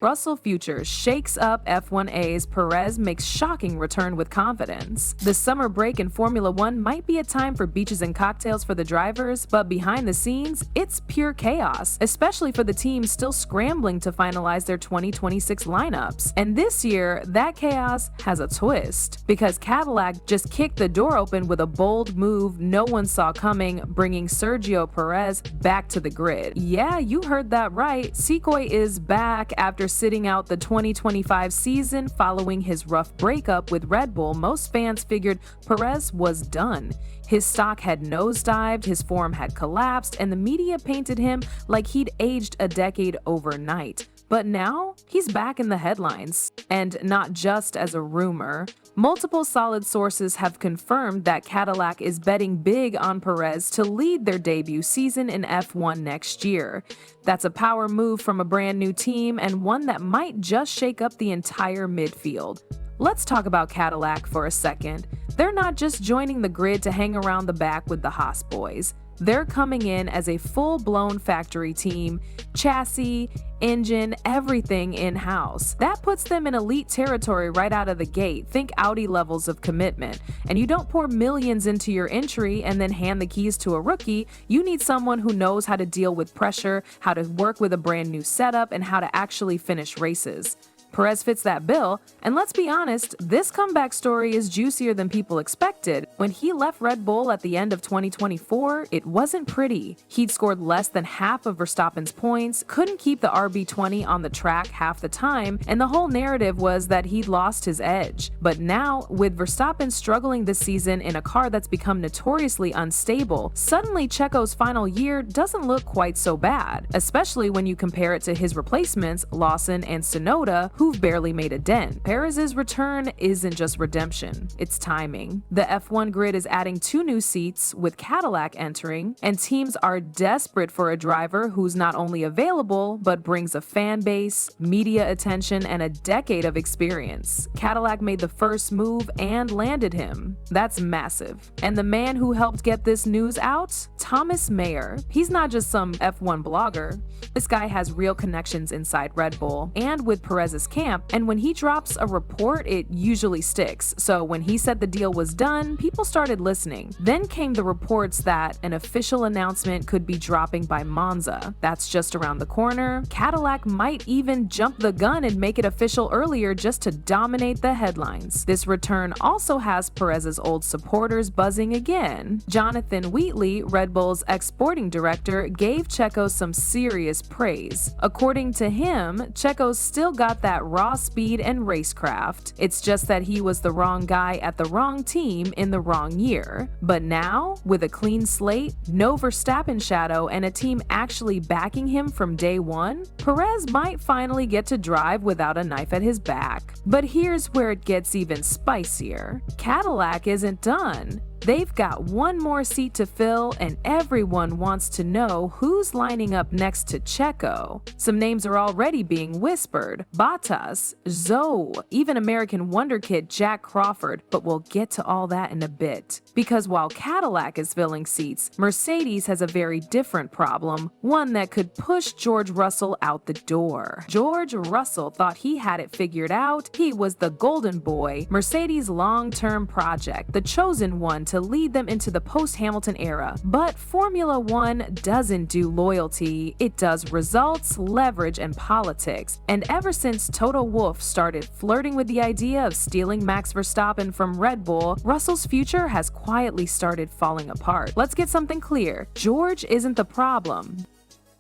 Russell Future shakes up F1's Perez makes shocking return with confidence. The summer break in Formula One might be a time for beaches and cocktails for the drivers, but behind the scenes, it's pure chaos, especially for the teams still scrambling to finalize their 2026 lineups. And this year, that chaos has a twist, because Cadillac just kicked the door open with a bold move no one saw coming, bringing Sergio Perez back to the grid. Yeah, you heard that right. Sequoia is back after sitting out the 2025 season following his rough breakup with Red Bull. Most fans figured Perez was done. His stock had nosedived, his form had collapsed, and the media painted him like he'd aged a decade overnight. But now, he's back in the headlines. And not just as a rumor. Multiple solid sources have confirmed that Cadillac is betting big on Perez to lead their debut season in F1 next year. That's a power move from a brand new team, and one that might just shake up the entire midfield. Let's talk about Cadillac for a second. They're not just joining the grid to hang around the back with the Haas boys. They're coming in as a full-blown factory team, chassis, engine, everything in-house. That puts them in elite territory right out of the gate. Think Audi levels of commitment. And you don't pour millions into your entry and then hand the keys to a rookie. You need someone who knows how to deal with pressure, how to work with a brand new setup, and how to actually finish races. Perez fits that bill, and let's be honest, this comeback story is juicier than people expected. When he left Red Bull at the end of 2024, it wasn't pretty. He'd scored less than half of Verstappen's points, couldn't keep the RB20 on the track half the time, and the whole narrative was that he'd lost his edge. But now, with Verstappen struggling this season in a car that's become notoriously unstable, suddenly Checo's final year doesn't look quite so bad, especially when you compare it to his replacements, Lawson and Tsunoda, who've barely made a dent. Perez's return isn't just redemption, it's timing. The F1 grid is adding 2 new seats, with Cadillac entering, and teams are desperate for a driver who's not only available, but brings a fan base, media attention, and a decade of experience. Cadillac made the first move and landed him. That's massive. And the man who helped get this news out? Thomas Mayer. He's not just some F1 blogger. This guy has real connections inside Red Bull and with Perez's camp, and when he drops a report, it usually sticks. So when he said the deal was done, people started listening. Then came the reports that an official announcement could be dropping by Monza. That's just around the corner. Cadillac might even jump the gun and make it official earlier just to dominate the headlines. This return also has Perez's old supporters buzzing again. Jonathan Wheatley, Red Bull's exporting director, gave Checo some serious praise. According to him, Checo's still got that raw speed and racecraft. It's just that he was the wrong guy at the wrong team in the wrong year. But now, with a clean slate, no Verstappen shadow, and a team actually backing him from day one, Perez might finally get to drive without a knife at his back. But here's where it gets even spicier. Cadillac isn't done. They've got one more seat to fill, and everyone wants to know who's lining up next to Checo. Some names are already being whispered: Bottas, Zoe, even American Wonder Kid Jack Crawford, but we'll get to all that in a bit. Because while Cadillac is filling seats, Mercedes has a very different problem, one that could push George Russell out the door. George Russell thought he had it figured out. He was the golden boy, Mercedes' long-term project, the chosen one to lead them into the post-Hamilton era. But Formula One doesn't do loyalty, it does results, leverage, and politics. And ever since Toto Wolff started flirting with the idea of stealing Max Verstappen from Red Bull, Russell's future has quietly started falling apart. Let's get something clear. George isn't the problem.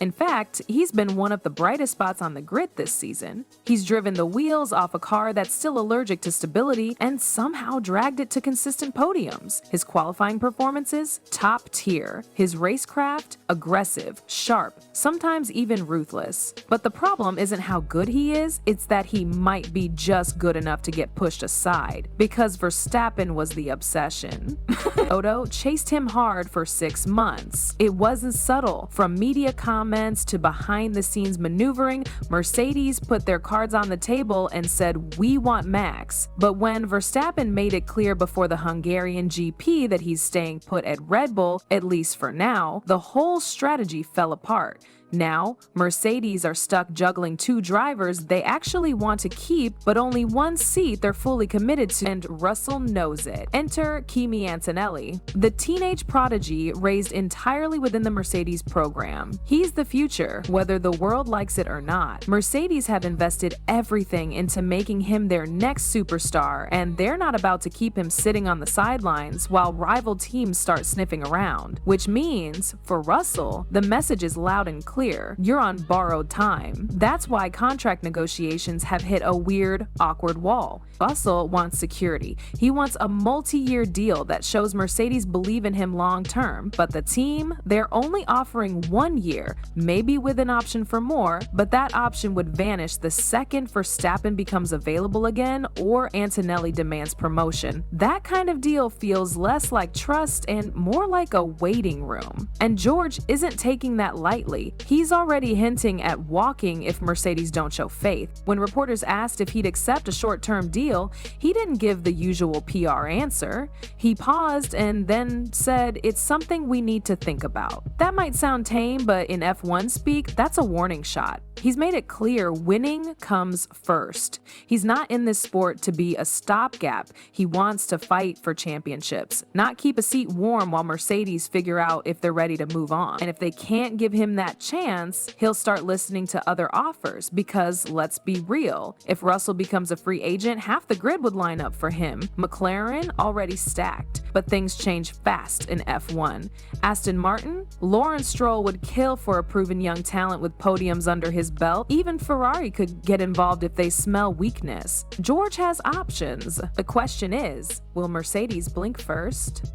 In fact, he's been one of the brightest spots on the grid this season. He's driven the wheels off a car that's still allergic to stability and somehow dragged it to consistent podiums. His qualifying performances? Top tier. His racecraft? Aggressive, sharp, sometimes even ruthless. But the problem isn't how good he is, it's that he might be just good enough to get pushed aside, because Verstappen was the obsession. Toto chased him hard for 6 months. It wasn't subtle. From media comments to behind-the-scenes maneuvering, Mercedes put their cards on the table and said, "We want Max." But when Verstappen made it clear before the Hungarian GP that he's staying put at Red Bull, at least for now, the whole strategy fell apart. Now, Mercedes are stuck juggling two drivers they actually want to keep, but only one seat they're fully committed to, and Russell knows it. Enter Kimi Antonelli, the teenage prodigy raised entirely within the Mercedes program. He's the future, whether the world likes it or not. Mercedes have invested everything into making him their next superstar, and they're not about to keep him sitting on the sidelines while rival teams start sniffing around. Which means, for Russell, the message is loud and clear: you're on borrowed time. That's why contract negotiations have hit a weird, awkward wall. Russell wants security. He wants a multi-year deal that shows Mercedes believe in him long-term, but the team, they're only offering 1 year, maybe with an option for more, but that option would vanish the second Verstappen becomes available again or Antonelli demands promotion. That kind of deal feels less like trust and more like a waiting room. And George isn't taking that lightly. He's already hinting at walking if Mercedes don't show faith. When reporters asked if he'd accept a short-term deal, he didn't give the usual PR answer. He paused and then said, "It's something we need to think about." That might sound tame, but in F1 speak, that's a warning shot. He's made it clear winning comes first. He's not in this sport to be a stopgap. He wants to fight for championships, not keep a seat warm while Mercedes figure out if they're ready to move on. And if they can't give him that chance, he'll start listening to other offers because, let's be real, if Russell becomes a free agent, half the grid would line up for him. McLaren already stacked, but things change fast in F1. Aston Martin? Lawrence Stroll would kill for a proven young talent with podiums under his belt. Even Ferrari could get involved if they smell weakness. George has options. The question is, will Mercedes blink first?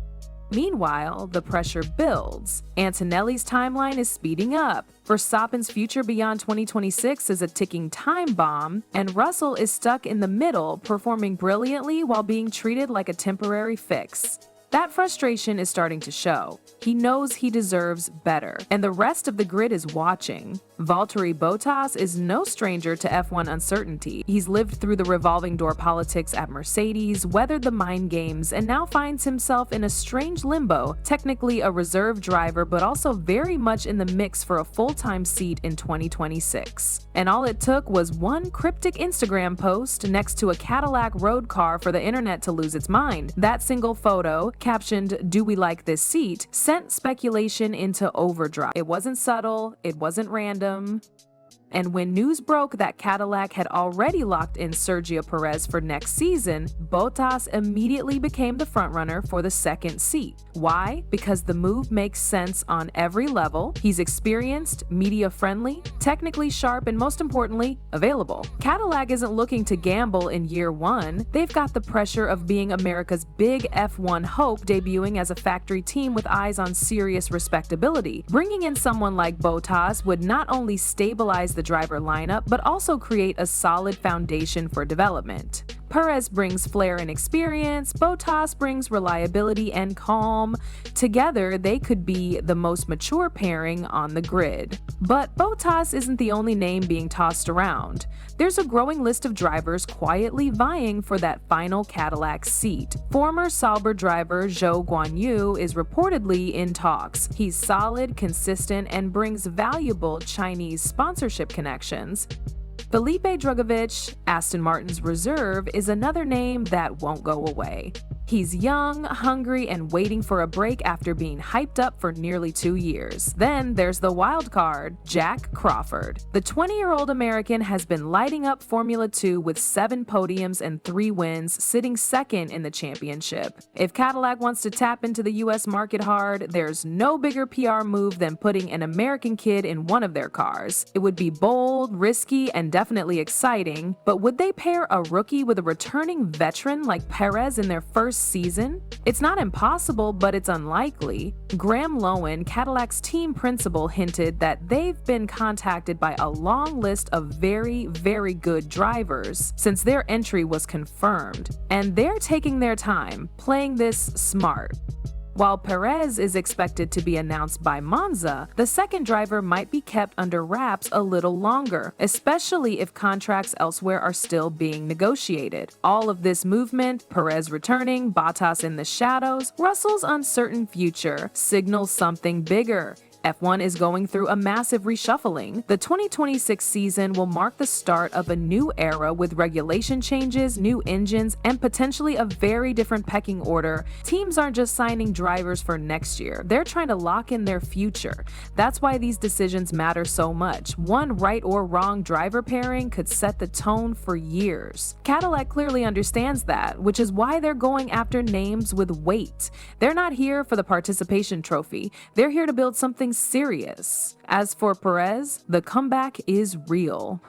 Meanwhile, the pressure builds. Antonelli's timeline is speeding up. Verstappen's future beyond 2026 is a ticking time bomb, and Russell is stuck in the middle, performing brilliantly while being treated like a temporary fix. That frustration is starting to show. He knows he deserves better, and the rest of the grid is watching. Valtteri Bottas is no stranger to F1 uncertainty. He's lived through the revolving door politics at Mercedes, weathered the mind games, and now finds himself in a strange limbo, technically a reserve driver, but also very much in the mix for a full-time seat in 2026. And all it took was one cryptic Instagram post next to a Cadillac road car for the internet to lose its mind. That single photo, captioned "Do we like this seat?" sent speculation into overdrive. It wasn't subtle, it wasn't random. And when news broke that Cadillac had already locked in Sergio Perez for next season, Bottas immediately became the frontrunner for the second seat. Why? Because the move makes sense on every level. He's experienced, media-friendly, technically sharp, and most importantly, available. Cadillac isn't looking to gamble in year one. They've got the pressure of being America's big F1 hope, debuting as a factory team with eyes on serious respectability. Bringing in someone like Bottas would not only stabilize the driver lineup, but also create a solid foundation for development. Perez brings flair and experience, Bottas brings reliability and calm. Together, they could be the most mature pairing on the grid. But Bottas isn't the only name being tossed around. There's a growing list of drivers quietly vying for that final Cadillac seat. Former Sauber driver Zhou Guanyu is reportedly in talks. He's solid, consistent, and brings valuable Chinese sponsorship connections. Felipe Drugovich, Aston Martin's reserve, is another name that won't go away. He's young, hungry, and waiting for a break after being hyped up for nearly 2 years. Then there's the wild card, Jack Crawford. The 20-year-old American has been lighting up Formula 2 with 7 podiums and 3 wins, sitting second in the championship. If Cadillac wants to tap into the US market hard, there's no bigger PR move than putting an American kid in one of their cars. It would be bold, risky, and definitely exciting, but would they pair a rookie with a returning veteran like Perez in their first season? It's not impossible, but it's unlikely. Graham Lowen, Cadillac's team principal, hinted that they've been contacted by a long list of very, very good drivers since their entry was confirmed, and they're taking their time, playing this smart. While Perez is expected to be announced by Monza, the second driver might be kept under wraps a little longer, especially if contracts elsewhere are still being negotiated. All of this movement, Perez returning, Bottas in the shadows, Russell's uncertain future, signals something bigger. F1 is going through a massive reshuffling. The 2026 season will mark the start of a new era with regulation changes, new engines, and potentially a very different pecking order. Teams aren't just signing drivers for next year, they're trying to lock in their future. That's why these decisions matter so much. One right or wrong driver pairing could set the tone for years. Cadillac clearly understands that, which is why they're going after names with weight. They're not here for the participation trophy, they're here to build something serious. As for Perez, the comeback is real.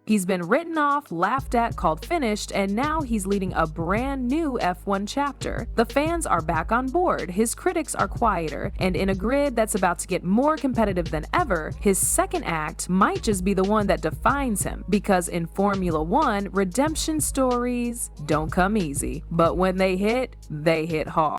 He's been written off, laughed at, called finished, and now he's leading a brand new F1 chapter. The fans are back on board, his critics are quieter, and in a grid that's about to get more competitive than ever, his second act might just be the one that defines him. Because in Formula One, redemption stories don't come easy, but when they hit hard.